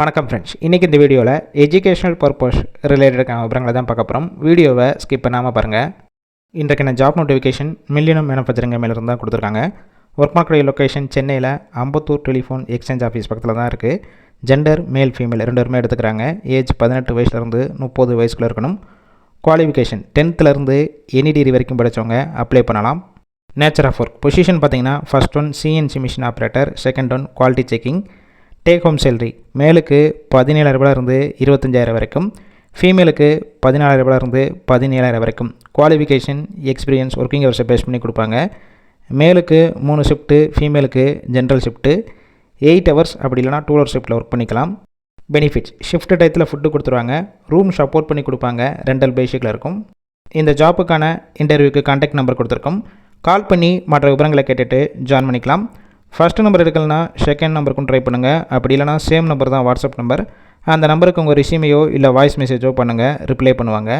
வணக்கம் ஃப்ரெண்ட்ஸ், இன்றைக்கி இந்த வீடியோவில் எஜுகேஷனல் பர்பஸ் ரிலேட்டடான விவரங்களை தான் பார்க்க போகிறோம். வீடியோவை ஸ்கிப் பண்ணாமல் பாருங்கள். இன்றைக்கான ஜாப் நோட்டிஃபிகேஷன் மில்லியனம் மேனுஃபேக்சரிங் மேலிருந்து தான் கொடுத்துருக்காங்க. ஒர்க் மார்க்கெட் லொக்கேஷன் சென்னையில் அம்பத்தூர் டெலிஃபோன் எக்ஸ்சேஞ்ச் ஆஃபீஸ் பக்கத்தில் தான் இருக்குது. ஜெண்டர் மேல் ஃபீமேல் ரெண்டுமே எடுத்துக்கிறாங்க. ஏஜ் 18 வயசுலேருந்து 30 வயசுக்குள்ளே இருக்கணும். குவாலிஃபிகேஷன் 10th எனி டிகிரி வரைக்கும் படித்தவங்க அப்ளை பண்ணலாம். நேச்சர் ஆஃப் ஒர்க் பொசிஷன் பார்த்திங்கன்னா first one CNC machine operator, second one quality checking. Take home salary மேலுக்கு 17,000 25,000 வரைக்கும், ஃபீமேலுக்கு 14,000 17,000 வரைக்கும். குவாலிஃபிகேஷன் எக்ஸ்பீரியன்ஸ் ஒர்க்கிங் ஹவர்ஸை பேஸ் பண்ணி கொடுப்பாங்க. மேலுக்கு 3 ஷிஃப்ட்டு, ஃபீமேலுக்கு ஜென்ரல் ஷிஃப்ட்டு 8 ஹவர்ஸ், அப்படி இல்லைனா 2 ஹவர் ஷிஃப்ட்டில் ஒர்க் பண்ணிக்கலாம். பெனிஃபிட்ஸ் ஷிஃப்ட் டயத்தில் ஃபுட்டு கொடுத்துருவாங்க. ரூம் சப்போர்ட் பண்ணி கொடுப்பாங்க. ரெண்டல் பேசிக்கில் இருக்கும். இந்த ஜாப்புக்கான இன்டர்வியூக்கு கான்டாக்ட் நம்பர் கொடுத்துருக்கோம். கால் பண்ணி மற்ற விவரங்களை கேட்டுட்டு ஜாயின் பண்ணிக்கலாம். ஃபஸ்ட்டு நம்பர் எடுக்கலனா செகண்ட் நம்பருக்கும் ட்ரை பண்ணுங்கள். அப்படி இல்லைனா சேம் நம்பர் தான் வாட்ஸ்அப் நம்பர். அந்த நம்பருக்கு உங்கள் ரெஸ்யூமையோ இல்லை வாய்ஸ் மெசேஜோ பண்ணுங்கள், ரிப்ளை பண்ணுவாங்க.